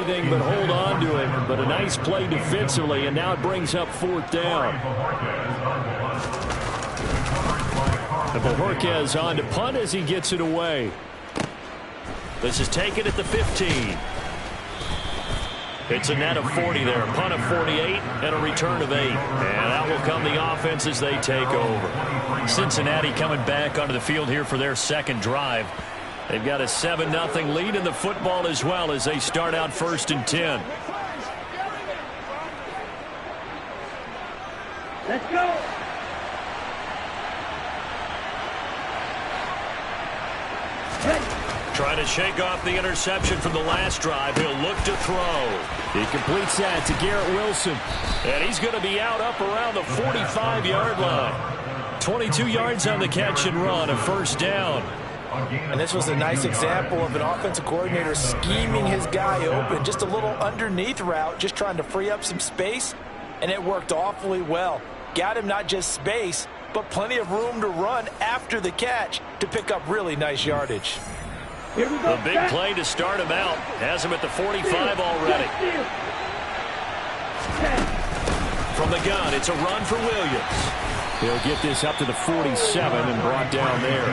everything but hold on to it. But a nice play defensively, and now it brings up 4th down. And Bojorquez on to punt as he gets it away. This is taken at the 15. It's a net of 40 there. Punt of 48 and a return of 8. And out will come the offense as they take over. Cincinnati coming back onto the field here for their second drive. They've got a 7-0 lead in the football as well as they start out 1st and 10. Let's go. Trying to shake off the interception from the last drive. He'll look to throw. He completes that to Garrett Wilson. And he's going to be out up around the 45-yard line. 22 yards on the catch and run, a 1st down. And this was a nice example of an offensive coordinator scheming his guy open. Just a little underneath route, just trying to free up some space. And it worked awfully well. Got him not just space, but plenty of room to run after the catch to pick up really nice yardage. The big play to start him out. Has him at the 45 already. From the gun, it's a run for Williams. He'll get this up to the 47 and brought down there.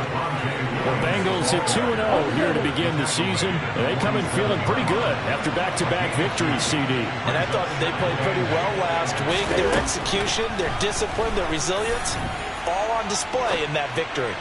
The Bengals at 2-0 here to begin the season. They come in feeling pretty good after back-to-back victories, CD. And I thought that they played pretty well last week. Their execution, their discipline, their resilience, all on display in that victory.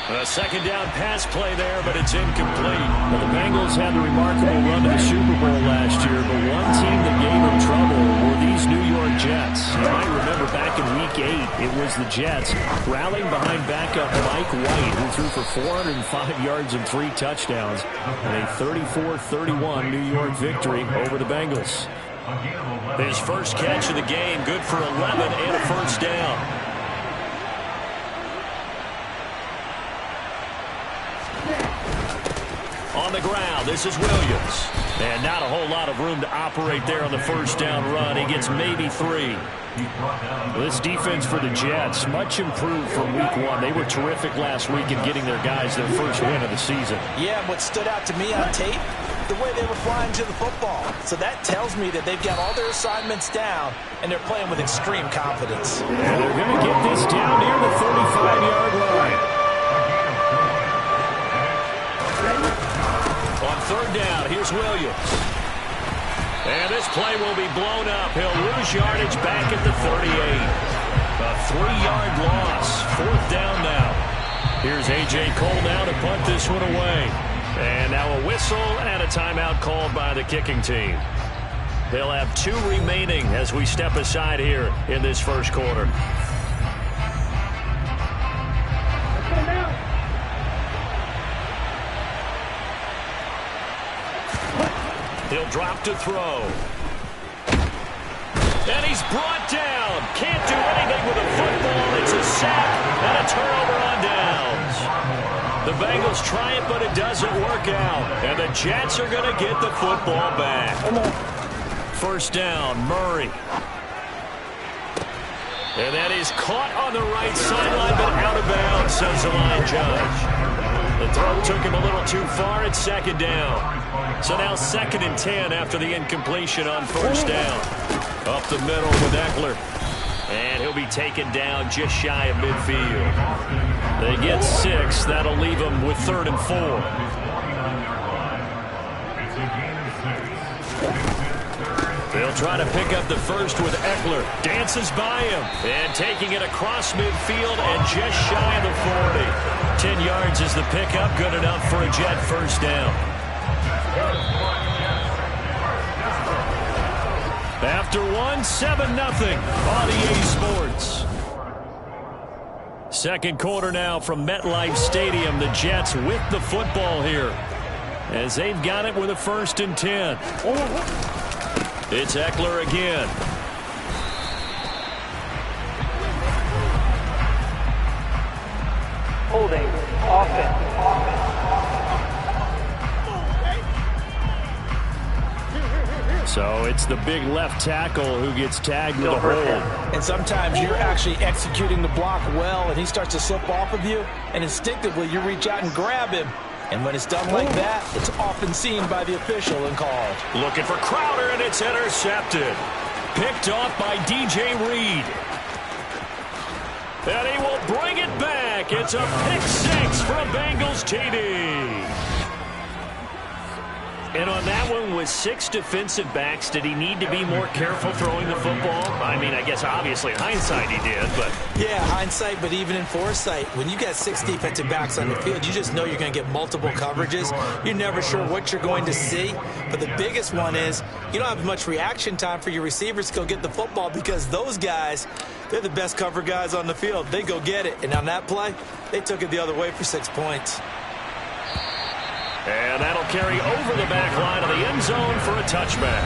A 2nd down pass play there, but it's incomplete. Well, the Bengals had the remarkable run to the Super Bowl last year, but one team that gave them trouble were these New York Jets. You might remember back in Week 8, it was the Jets rallying behind backup Mike White, who threw for 405 yards and 3 touchdowns, and a 34-31 New York victory over the Bengals. His first catch of the game, good for 11 and a 1st down. On the ground, this is Williams. And not a whole lot of room to operate there on the 1st down run. He gets maybe 3. This defense for the Jets, much improved from Week 1. They were terrific last week in getting their guys their first win of the season. Yeah, what stood out to me on tape, the way they were flying to the football. So that tells me that they've got all their assignments down, and they're playing with extreme confidence. And they're going to get this down near the 35-yard line. On 3rd down, here's Williams. And this play will be blown up. He'll lose yardage back at the 38. A 3-yard loss. 4th down now. Here's A.J. Cole now to punt this one away. And now a whistle and a timeout called by the kicking team. They'll have 2 remaining as we step aside here in this 1st quarter. He'll drop to throw. And he's brought down. Can't do anything with a football. It's a sack and a turnover on downs. The Bengals try it, but it doesn't work out. And the Jets are going to get the football back. 1st down, Murray. And that is caught on the right sideline, but out of bounds, says the line judge. The throw took him a little too far at 2nd down. So now 2nd and 10 after the incompletion on 1st down. Up the middle with Eckler. And he'll be taken down just shy of midfield. They get 6. That'll leave them with 3rd and 4. They'll try to pick up the first with Eckler. Dances by him. And taking it across midfield and just shy of the 40. 10 yards is the pickup. Good enough for a Jet 1st down. After 7-0 on EA Sports. 2nd quarter now from MetLife Stadium. The Jets with the football here as they've got it with a 1st and 10. It's Eckler again. Holding. Offense. So it's the big left tackle who gets tagged with a hold. And sometimes you're actually executing the block well, and he starts to slip off of you, and instinctively you reach out and grab him. And when it's done like that, it's often seen by the official and called. Looking for Crowder, and it's intercepted. Picked off by DJ Reed. And he will bring it back. It's a pick six from Bengals TD. And on that one, with 6 defensive backs, did he need to be more careful throwing the football? I mean, I guess obviously in hindsight he did, but... Yeah, hindsight, but even in foresight, when you got 6 defensive backs on the field, you just know you're going to get multiple coverages. You're never sure what you're going to see. But the biggest one is you don't have much reaction time for your receivers to go get the football because those guys, they're the best cover guys on the field. They go get it. And on that play, they took it the other way for 6 points. And that'll carry over the back line of the end zone for a touchback.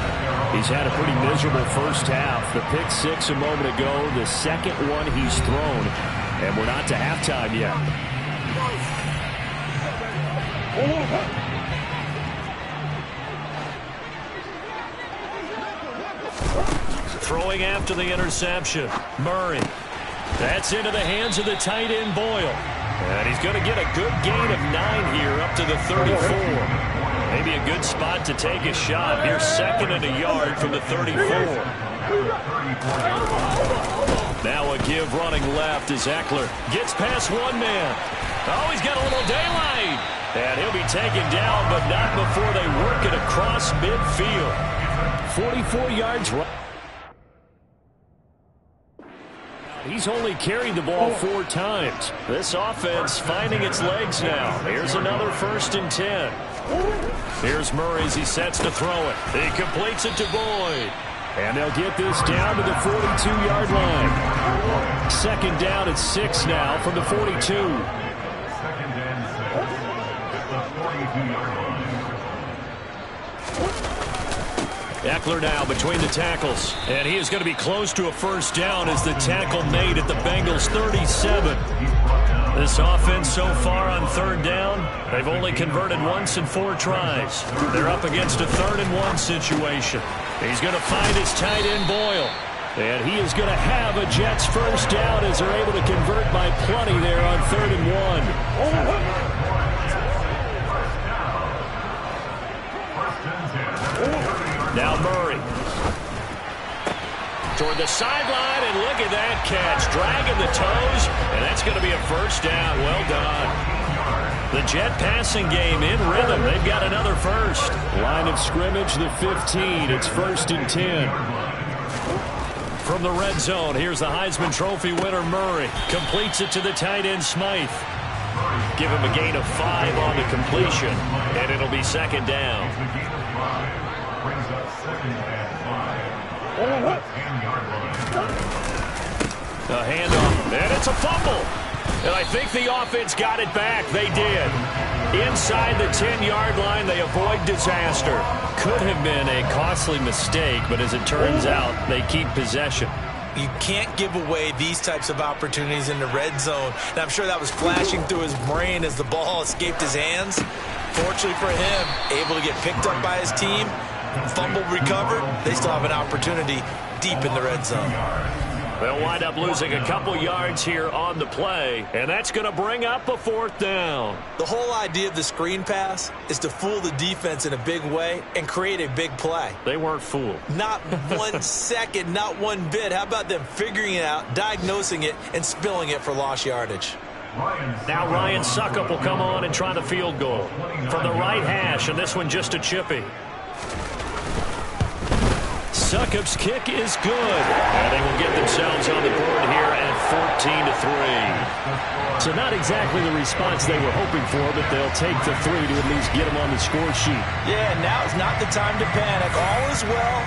He's had a pretty miserable first half. The pick six a moment ago, the second one he's thrown. And we're not to halftime yet. Throwing after the interception. Murray. That's into the hands of the tight end Boyle. And he's going to get a good gain of 9 here up to the 34. Maybe a good spot to take a shot. Here's second and a yard from the 34. Now a give running left as Eckler gets past one man. Oh, he's got a little daylight. And he'll be taken down, but not before they work it across midfield. 44 yards right. He's only carried the ball 4 times. This offense finding its legs now. Here's another 1st and 10. Here's Murray as he sets to throw it. He completes it to Boyd. And they'll get this down to the 42-yard line. Second down at 6 now from the 42. Second and 6 at the 42-yard line. Eckler now between the tackles. And he is going to be close to a first down as the tackle made at the Bengals 37. This offense so far on third down, they've only converted once in 4 tries. They're up against a 3rd and 1 situation. He's going to find his tight end Boyle. And he is going to have a Jets first down as they're able to convert by plenty there on 3rd and 1. Now Murray. Toward the sideline, and look at that catch. Dragging the toes, and that's going to be a first down. Well done. The Jet passing game in rhythm. They've got another first. Line of scrimmage, the 15. It's 1st and 10. From the red zone, here's the Heisman Trophy winner, Murray. Completes it to the tight end, Smythe. Give him a gain of 5 on the completion, and it'll be second down. A handoff, and it's a fumble. And I think the offense got it back. They did. Inside the 10-yard line, they avoid disaster. Could have been a costly mistake, but as it turns out, they keep possession. You can't give away these types of opportunities in the red zone. And I'm sure that was flashing through his brain as the ball escaped his hands. Fortunately for him, able to get picked up by his team, fumble recovered, they still have an opportunity deep in the red zone. They'll wind up losing a couple yards here on the play, and that's going to bring up a 4th down. The whole idea of the screen pass is to fool the defense in a big way and create a big play. They weren't fooled. Not 1 second, not 1 bit. How about them figuring it out, diagnosing it, and spilling it for lost yardage? Now Ryan Suckup will come on and try the field goal from the right hash, and this one just a chippy. Succup's kick is good. And they will get themselves on the board here at 14-3. So not exactly the response they were hoping for, but they'll take the 3 to at least get them on the score sheet. Yeah, now is not the time to panic. All is well.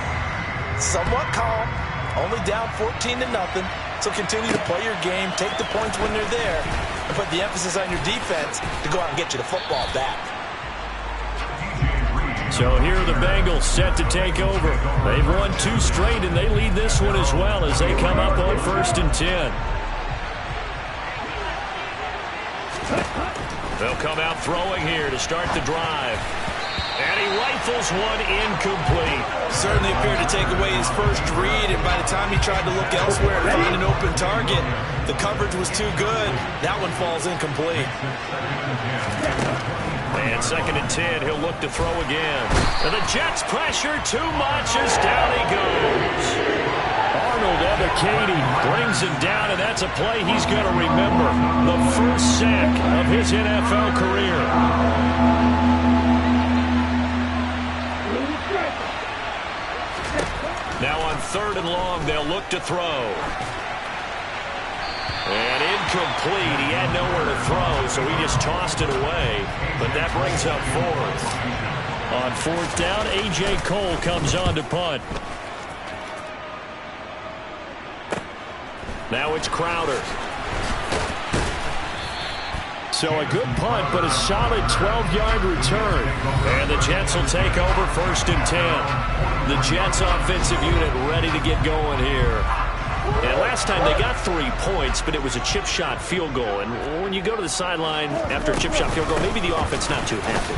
Somewhat calm. Only down 14-0. So continue to play your game, take the points when they're there, and put the emphasis on your defense to go out and get you the football back. So here are the Bengals set to take over. They've won 2 straight, and they lead this one as well as they come up on 1st and 10. They'll come out throwing here to start the drive. And he rifles one incomplete. Certainly appeared to take away his first read, and by the time he tried to look elsewhere to find an open target, the coverage was too good. That one falls incomplete. And 2nd and 10, he'll look to throw again. And the Jets pressure too much as down he goes. Arnold Ebiketie brings him down, and that's a play he's going to remember. The first sack of his NFL career. Now on 3rd and long, they'll look to throw. And incomplete. He had nowhere to throw, so he just tossed it away. But that brings up 4th. On 4th down, A.J. Cole comes on to punt. Now it's Crowder. So a good punt, but a solid 12-yard return. And the Jets will take over 1st and 10. The Jets offensive unit ready to get going here. And last time they got 3 points, but it was a chip shot field goal. And when you go to the sideline after a chip shot field goal, maybe the offense not too happy.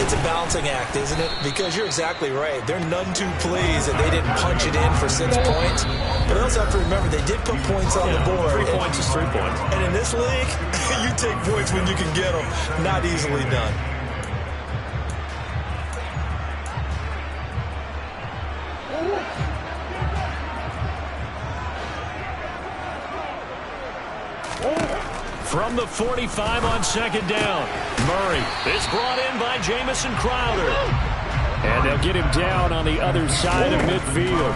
It's a balancing act, isn't it? Because you're exactly right. They're none too pleased that they didn't punch it in for 6 points. But I also have to remember they did put points on the board. 3 points is 3 points. And in this league, you take points when you can get them. Not easily done. From the 45 on 2nd down, Murray is brought in by Jamison Crowder. And they'll get him down on the other side of midfield.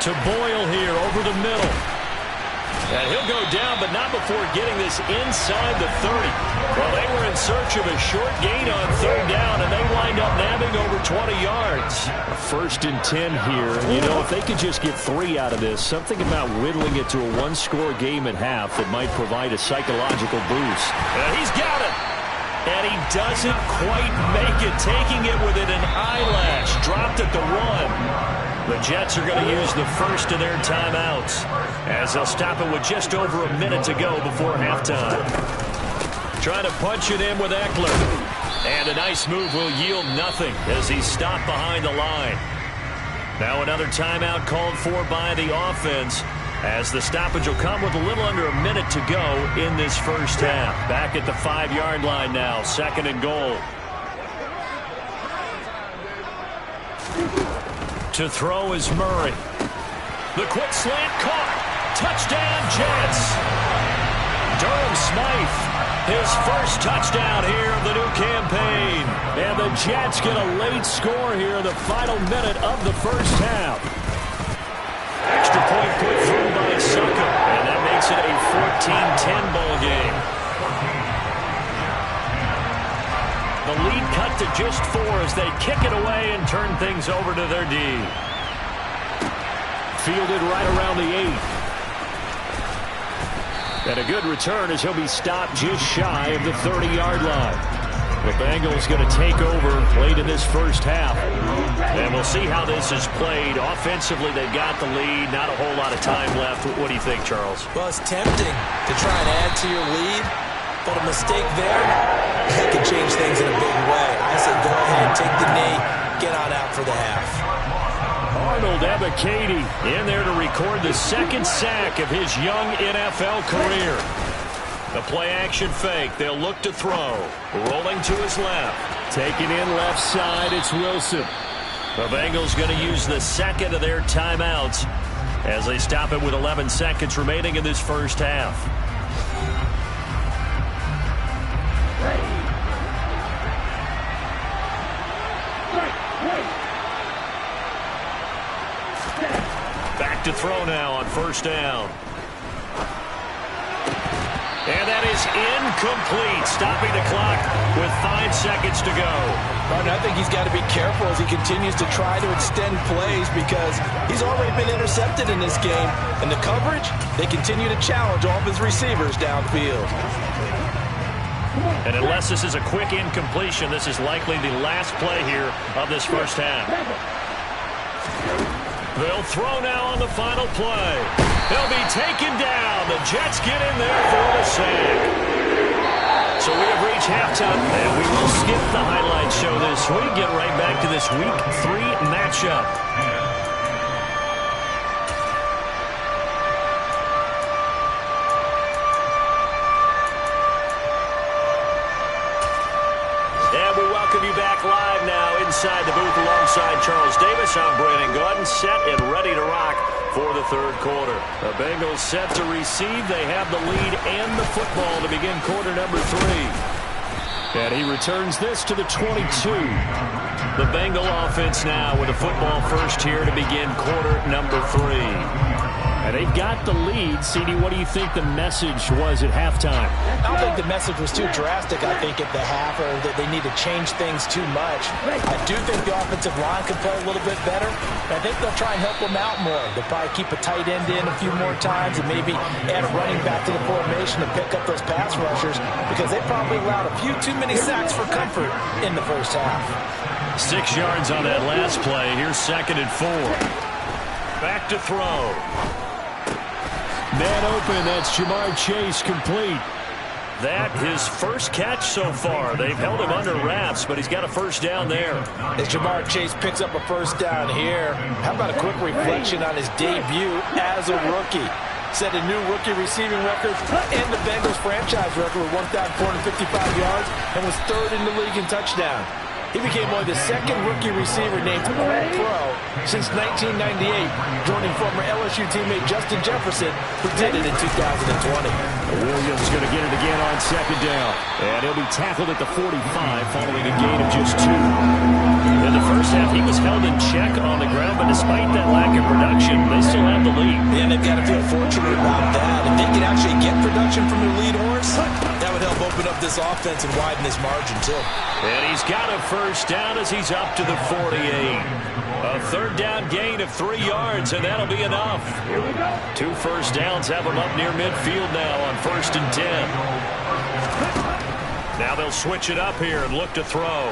To Boyle here over the middle. And he'll go down, but not before getting this inside the 30. Well, they were in search of a short gain on 3rd down, and they wind up nabbing over 20 yards. 1st and 10 here. You know, if they could just get 3 out of this, something about whittling it to a 1-score game at half that might provide a psychological boost. And he's got it. And he doesn't quite make it, taking it within an eyelash. Dropped at the 1. The Jets are going to use the first of their timeouts as they'll stop it with just over a minute to go before halftime. Trying to punch it in with Eckler. And a nice move will yield nothing as he's stopped behind the line. Now another timeout called for by the offense as the stoppage will come with a little under a minute to go in this first half. Back at the 5-yard line now, 2nd and goal. To throw is Murray. The quick slant caught. Touchdown, Jets. Durham Smythe, his first touchdown here of the new campaign. And the Jets get a late score here in the final minute of the first half. Extra point put through by Sucker. And that makes it a 14-10 ball game. The lead cut to just 4 as they kick it away and turn things over to their D. Fielded right around the 8. And a good return as he'll be stopped just shy of the 30-yard line. The Bengals going to take over late in this first half. And we'll see how this is played. Offensively, they got the lead. Not a whole lot of time left. What do you think, Charles? Well, it's tempting to try and add to your lead. But a mistake there, that could change things in a big way. I say go ahead, take the knee, get on out for the half. Arnold Ebiketie in there to record the 2nd sack of his young NFL career. The play-action fake. They'll look to throw. Rolling to his left. Taking in left side, it's Wilson. The Bengals going to use the 2nd of their timeouts as they stop it with 11 seconds remaining in this first half. Back to throw now on 1st down. And that is incomplete, stopping the clock with 5 seconds to go. And I think he's got to be careful as he continues to try to extend plays because he's already been intercepted in this game. And the coverage, they continue to challenge all of his receivers downfield. And unless this is a quick incompletion, this is likely the last play here of this first half. They'll throw now on the final play. They'll be taken down. The Jets get in there for the sack. So we have reached halftime, and we will skip the highlight show this week. Get right back to this Week 3 matchup. inside the booth alongside Charles Davis. I'm Brandon Gaudin, set and ready to rock for the third quarter. The Bengals set to receive. They have the lead and the football to begin quarter number 3. And he returns this to the 22. The Bengal offense now with a football first here to begin quarter number 3. And they've got the lead. CD, what do you think the message was at halftime? I don't think the message was too drastic, I think, at the half, or that they need to change things too much. I do think the offensive line can play a little bit better. I think they'll try and help them out more. They'll probably keep a tight end in a few more times and maybe add a running back to the formation to pick up those pass rushers, because they probably allowed a few too many sacks for comfort in the first half. 6 yards on that last play. Here's 2nd and 4. Back to throw. Man open, that's Jamar Chase, complete. That his first catch so far. They've held him under wraps, but he's got a first down there. As Jamar Chase picks up a first down here, how about a quick reflection on his debut as a rookie? Set a new rookie receiving record and the Bengals franchise record with 1,455 yards and was 3rd in the league in touchdown. He became only the 2nd rookie receiver named All-Pro since 1998, joining former LSU teammate Justin Jefferson, who did it in 2020. Williams going to get it again on 2nd down. And he'll be tackled at the 45 following a gain of just 2. In the first half, he was held in check on the ground, but despite that lack of production, they still have the lead. And they've got to feel fortunate about that. If they can actually get production from their lead horse, that would help open up this offense and widen this margin, too. And he's got a first down as he's up to the 48. A 3rd down gain of 3 yards, and that'll be enough. 2 first downs have him up near midfield now on 1st and 10. Now they'll switch it up here and look to throw.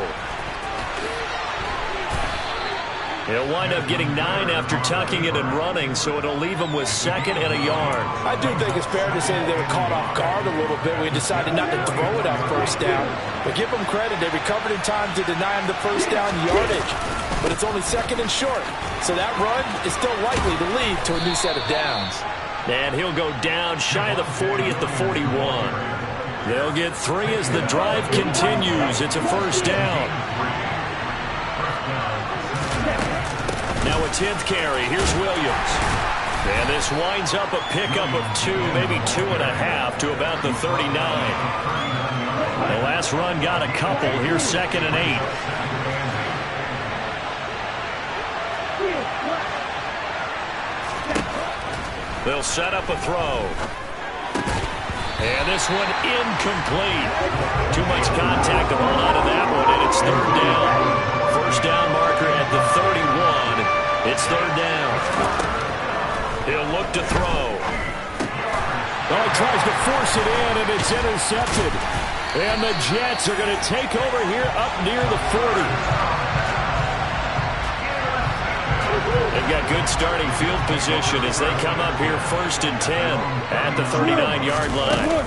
He'll wind up getting 9 after tucking it and running, so it'll leave him with 2nd and a yard. I do think it's fair to say that they were caught off guard a little bit. We decided not to throw it on 1st down. But give them credit. They recovered in time to deny him the first down yardage. But it's only 2nd and short. So that run is still likely to lead to a new set of downs. And he'll go down shy of the 40 at the 41. They'll get 3 as the drive continues. It's a first down. Now a 10th carry. Here's Williams. And this winds up a pickup of 2, maybe 2.5 to about the 39. The last run got a couple. Here's 2nd and 8. They'll set up a throw. And this one incomplete. Too much contact, the ball out of that one, and it's 3rd down. First down marker at the 31. It's 3rd down. He'll look to throw. Oh, he tries to force it in, and it's intercepted. And the Jets are going to take over here up near the 40. They've got good starting field position as they come up here 1st and 10 at the 39-yard line.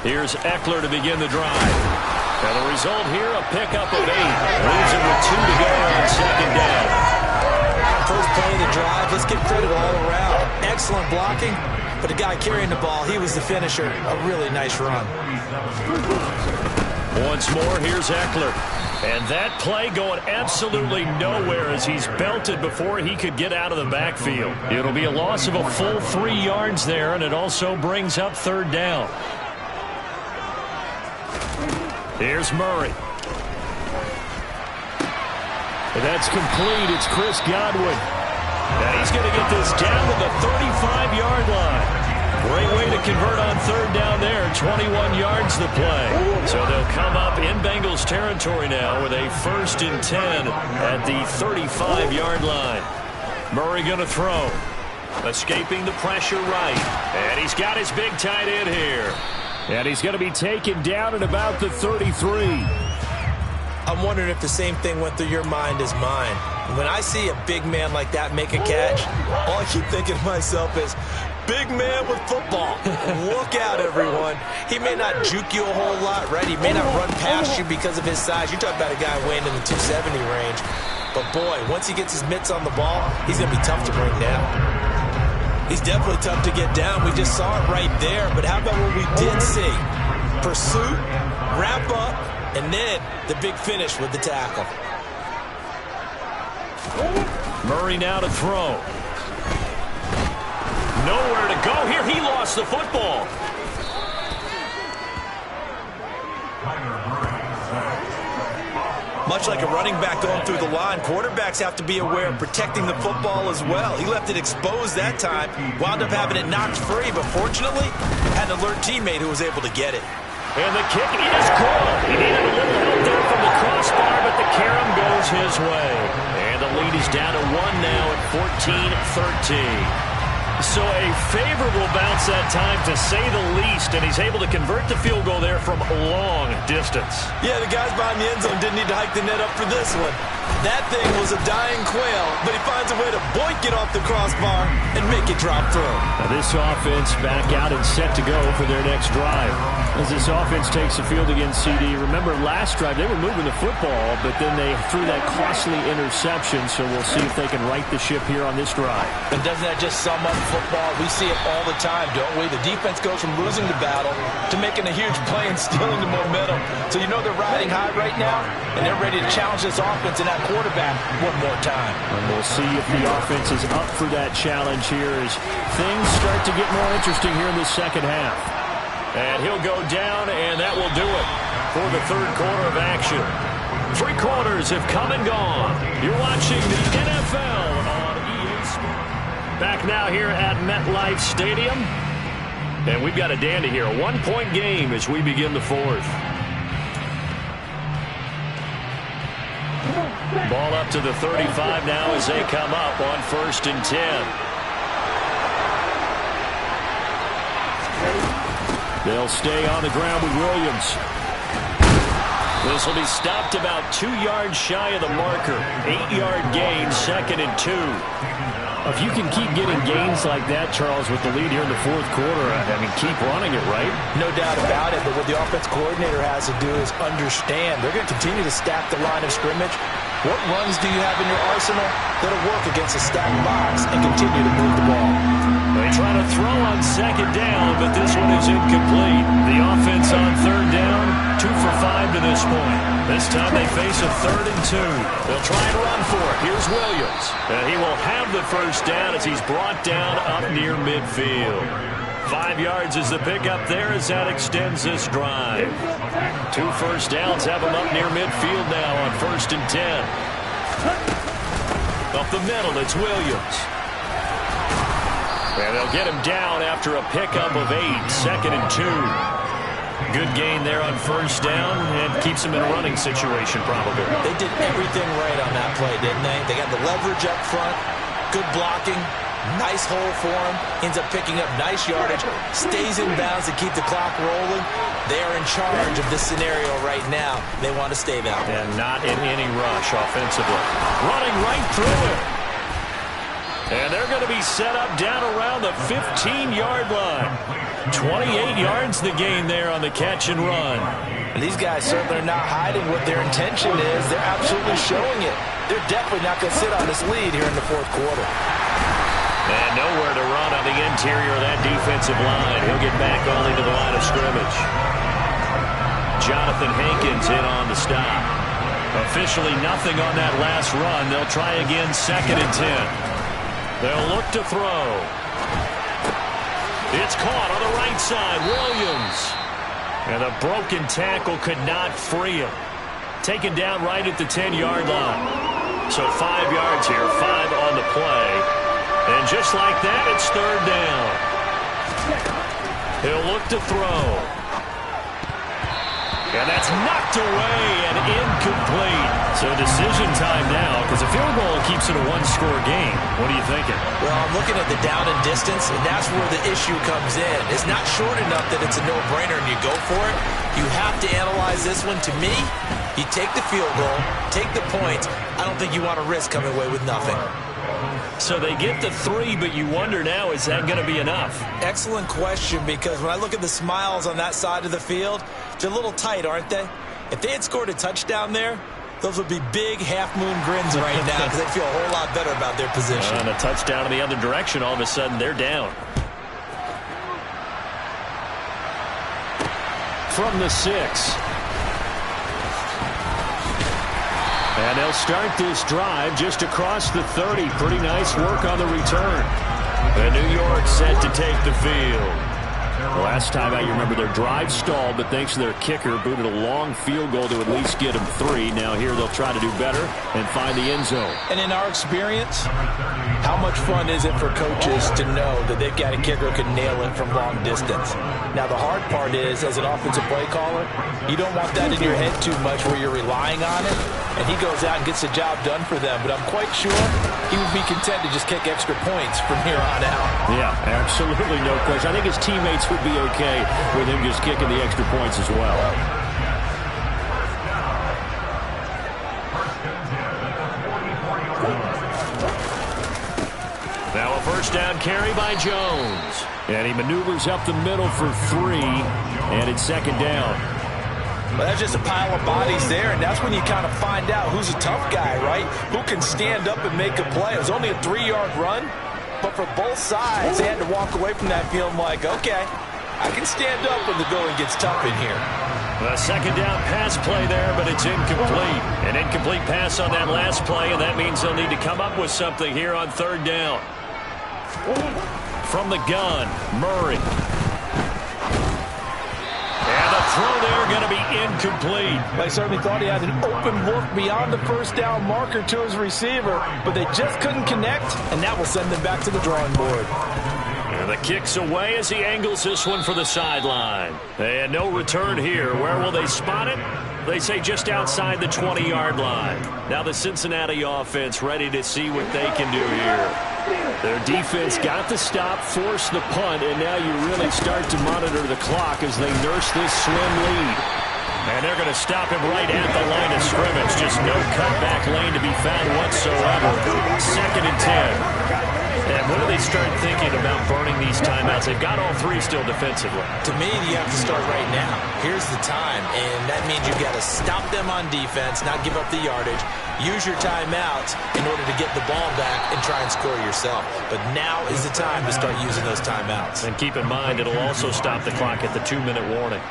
Here's Eckler to begin the drive. And the result here, a pickup of 8. Leaves him with 2 to go on 2nd down. First play of the drive, let's give credit all around. Excellent blocking, but the guy carrying the ball, he was the finisher. A really nice run. Once more, here's Eckler. And that play going absolutely nowhere as he's belted before he could get out of the backfield. It'll be a loss of a full 3 yards there, and it also brings up 3rd down. Here's Murray. And that's complete. It's Chris Godwin. And he's going to get this down to the 35-yard line. Great way to convert on 3rd down there. 21 yards the play. So they'll come up in Bengals territory now with a 1st and 10 at the 35-yard line. Murray going to throw. Escaping the pressure right. And he's got his big tight end here. And he's going to be taken down at about the 33. I'm wondering if the same thing went through your mind as mine. When I see a big man like that make a catch, all I keep thinking to myself is, big man with football. Look out, everyone. He may not juke you a whole lot, right? He may not run past you because of his size. You're talking about a guy weighing in the 270 range. But, boy, once he gets his mitts on the ball, he's going to be tough to bring down. He's definitely tough to get down. We just saw it right there. But how about what we did see? Pursuit, wrap up, and then the big finish with the tackle. Murray now to throw. Nowhere to go here. He lost the football. Much like a running back going through the line, quarterbacks have to be aware of protecting the football as well. He left it exposed that time, wound up having it knocked free, but fortunately, had an alert teammate who was able to get it. And the kick is good. He needed a little help there from the crossbar, but the carom goes his way. And the lead is down to 1 now at 14-13. So a favorable bounce that time, to say the least, and he's able to convert the field goal there from long distance. Yeah, the guys behind the end zone didn't need to hike the net up for this one. That thing was a dying quail, but he finds a way to boink it off the crossbar and make it drop through. Now this offense back out and set to go for their next drive. As this offense takes the field against CD, remember last drive they were moving the football, but then they threw that costly interception, so we'll see if they can right the ship here on this drive. And doesn't that just sum up football? We see it all the time, don't we? The defense goes from losing the battle to making a huge play and stealing the momentum. So you know they're riding high right now, and they're ready to challenge this offense and that quarterback one more time. And we'll see if the offense is up for that challenge here as things start to get more interesting here in the second half. And he'll go down, and that will do it for the third quarter of action. 3 quarters have come and gone. You're watching the NFL on EA Sports. Back now here at MetLife Stadium. And we've got a dandy here. A 1-point game as we begin the fourth. Ball up to the 35 now as they come up on 1st and 10. They'll stay on the ground with Williams. This will be stopped about 2 yards shy of the marker. 8-yard gain, 2nd and 2. If you can keep getting gains like that, Charles, with the lead here in the fourth quarter, I mean, keep running it, right? No doubt about it, but what the offense coordinator has to do is understand they're going to continue to stack the line of scrimmage. What runs do you have in your arsenal that'll work against a stacked box and continue to move the ball? They try to throw on 2nd down, but this one is incomplete. The offense on 3rd down, 2 for 5 to this point. This time they face a 3rd and 2. They'll try and run for it. Here's Williams. And he will have the 1st down as he's brought down up near midfield. 5 yards is the pickup there as that extends this drive. 2 first downs have him up near midfield now on 1st and 10. Up the middle, it's Williams. And they'll get him down after a pickup of 8, 2nd and 2. Good gain there on 1st down and keeps him in a running situation probably. They did everything right on that play, didn't they? They got the leverage up front, good blocking, nice hole for him, ends up picking up nice yardage, stays in bounds to keep the clock rolling. They are in charge of this scenario right now. They want to stay that way. And not in any rush offensively. Running right through it. And they're going to be set up down around the 15-yard line. 28 yards the gain there on the catch and run. And these guys certainly are not hiding what their intention is. They're absolutely showing it. They're definitely not going to sit on this lead here in the fourth quarter. And nowhere to run on the interior of that defensive line. He'll get back only to the line of scrimmage. Jonathan Hankins in on the stop. Officially nothing on that last run. They'll try again 2nd and 10. They'll look to throw. It's caught on the right side. Williams. And a broken tackle could not free him. Taken down right at the 10-yard line. So 5 yards here, 5 on the play. And just like that, it's 3rd down. He'll look to throw. And that's knocked away and incomplete. So decision time now, because a field goal keeps it a 1-score game. What are you thinking? Well, I'm looking at the down and distance, and that's where the issue comes in. It's not short enough that it's a no-brainer and you go for it. You have to analyze this one. To me, you take the field goal, take the points. I don't think you want to risk coming away with nothing. So they get the 3, but you wonder now, is that going to be enough? Excellent question, because when I look at the smiles on that side of the field, they're a little tight, aren't they? If they had scored a touchdown there, those would be big half-moon grins right now because they feel a whole lot better about their position. And a touchdown in the other direction, all of a sudden they're down. From the 6. And they'll start this drive just across the 30. Pretty nice work on the return. And New York set to take the field. Last time out, you remember their drive stalled, but thanks to their kicker, booted a long field goal to at least get them 3. Now here they'll try to do better and find the end zone. And in our experience, how much fun is it for coaches to know that they've got a kicker who can nail it from long distance? Now, the hard part is, as an offensive play caller, you don't want that in your head too much where you're relying on it, and he goes out and gets the job done for them. But I'm quite sure he would be content to just kick extra points from here on out. Yeah, absolutely no question. I think his teammates would be okay with him just kicking the extra points as well. Now a first down carry by Jones. And he maneuvers up the middle for 3, and it's second down. Well, that's just a pile of bodies there, and that's when you kind of find out who's a tough guy, right? Who can stand up and make a play. It was only a 3-yard run, but for both sides, they had to walk away from that feeling like, okay, I can stand up when the going gets tough in here. A second down pass play there, but it's incomplete. An incomplete pass on that last play, and that means they'll need to come up with something here on third down. From the gun, Murray. And the throw there going to be incomplete. They certainly thought he had an open look beyond the first down marker to his receiver, but they just couldn't connect, and that will send them back to the drawing board. And the kick's away as he angles this one for the sideline. And no return here. Where will they spot it? They say just outside the 20-yard line. Now the Cincinnati offense ready to see what they can do here. Their defense got the stop, forced the punt, and now you really start to monitor the clock as they nurse this slim lead. And they're going to stop him right at the line of scrimmage. Just no cutback lane to be found whatsoever. Second and 10. And when do they start thinking about burning these timeouts? They've got all 3 still defensively. To me, you have to start right now. Here's the time, and that means you've got to stop them on defense, not give up the yardage. Use your timeouts in order to get the ball back and try and score yourself. But now is the time to start using those timeouts. And keep in mind, it'll also stop the clock at the 2-minute warning.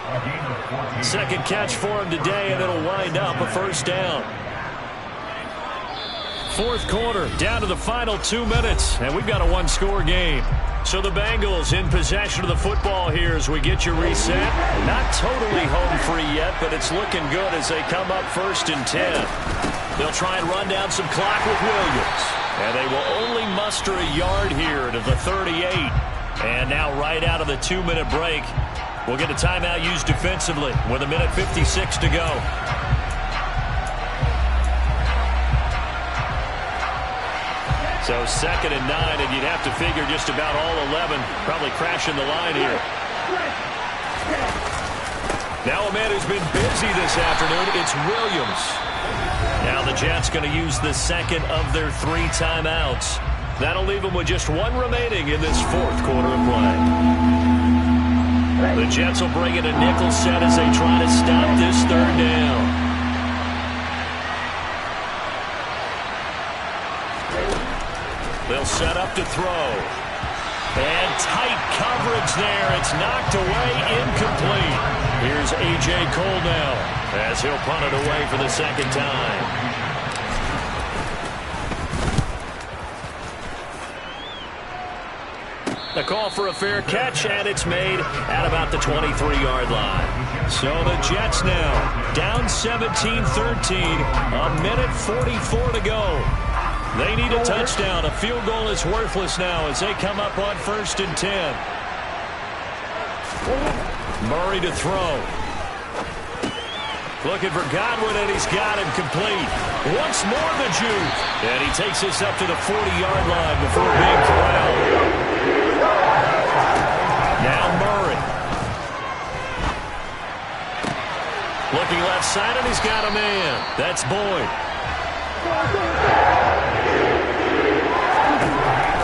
Second catch for him today, and it'll wind up a first down. Fourth quarter, down to the final 2 minutes, and we've got a 1-score game. So the Bengals in possession of the football here as we get you reset. Not totally home free yet, but it's looking good as they come up first and 10. They'll try and run down some clock with Williams. And they will only muster a yard here to the 38. And now right out of the 2-minute break, we'll get a timeout used defensively with 1:56 to go. So second and 9, and you'd have to figure just about all 11 probably crashing the line here. Now a man who's been busy this afternoon, it's Williams. Now the Jets going to use the second of their 3 timeouts. That'll leave them with just 1 remaining in this fourth quarter of play. The Jets will bring in a nickel set as they try to stop this third down. They'll set up to throw. And tight coverage there. It's knocked away, incomplete. Here's A.J. Cole now as he'll punt it away for the second time. The call for a fair catch, and it's made at about the 23-yard line. So the Jets now down 17-13, 1:44 to go. They need a touchdown. A field goal is worthless now as they come up on first and 10. Murray to throw. Looking for Godwin, and he's got him complete. Once more the juke. And he takes this up to the 40-yard line before being corralled. Now Murray. Looking left side, and he's got a man. That's Boyd.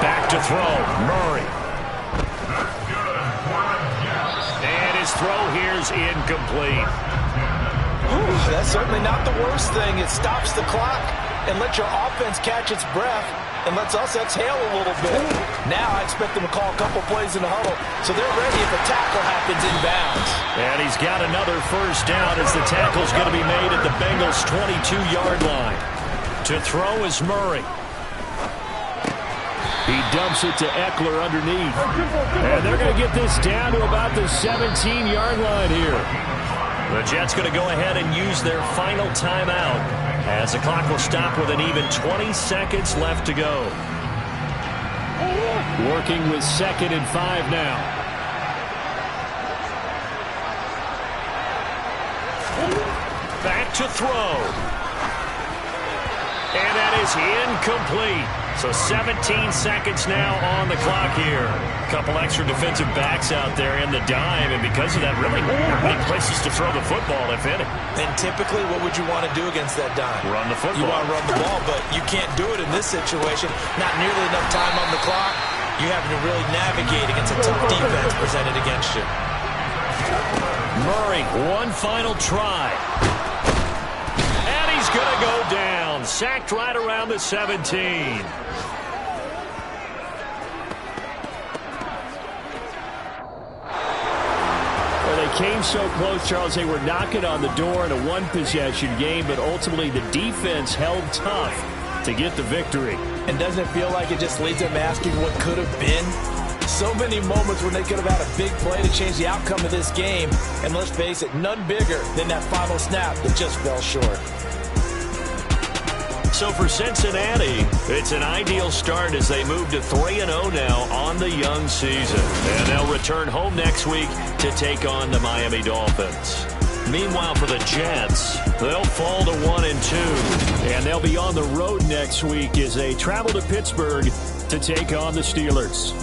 Back to throw. Murray. And his throw here's incomplete. Ooh, that's certainly not the worst thing. It stops the clock and lets your offense catch its breath and lets us exhale a little bit. Now I expect them to call a couple plays in the huddle so they're ready if a tackle happens inbounds. And he's got another first down as the tackle's going to be made at the Bengals' 22-yard line. To throw is Murray. He dumps it to Eckler underneath. And they're going to get this down to about the 17-yard line here. The Jets going to go ahead and use their final timeout as the clock will stop with an even 20 seconds left to go. Working with 2nd and 5 now. Back to throw. And that is incomplete. So 17 seconds now on the clock here. A couple extra defensive backs out there in the dime, and because of that, really not many places to throw the football, if any. And typically, what would you want to do against that dime? Run the football. You want to run the ball, but you can't do it in this situation. Not nearly enough time on the clock. You having to really navigate against a tough defense presented against you. Murray, one final try. And he's going to go down. Sacked right around the 17. Came so close, Charles. They were knocking on the door in a one-possession game, but ultimately the defense held tough to get the victory. And doesn't it feel like it just leads them asking what could have been? So many moments when they could have had a big play to change the outcome of this game. And let's face it, none bigger than that final snap that just fell short. So for Cincinnati, it's an ideal start as they move to 3-0 now on the young season. And they'll return home next week to take on the Miami Dolphins. Meanwhile, for the Jets, they'll fall to 1-2. And they'll be on the road next week as they travel to Pittsburgh to take on the Steelers.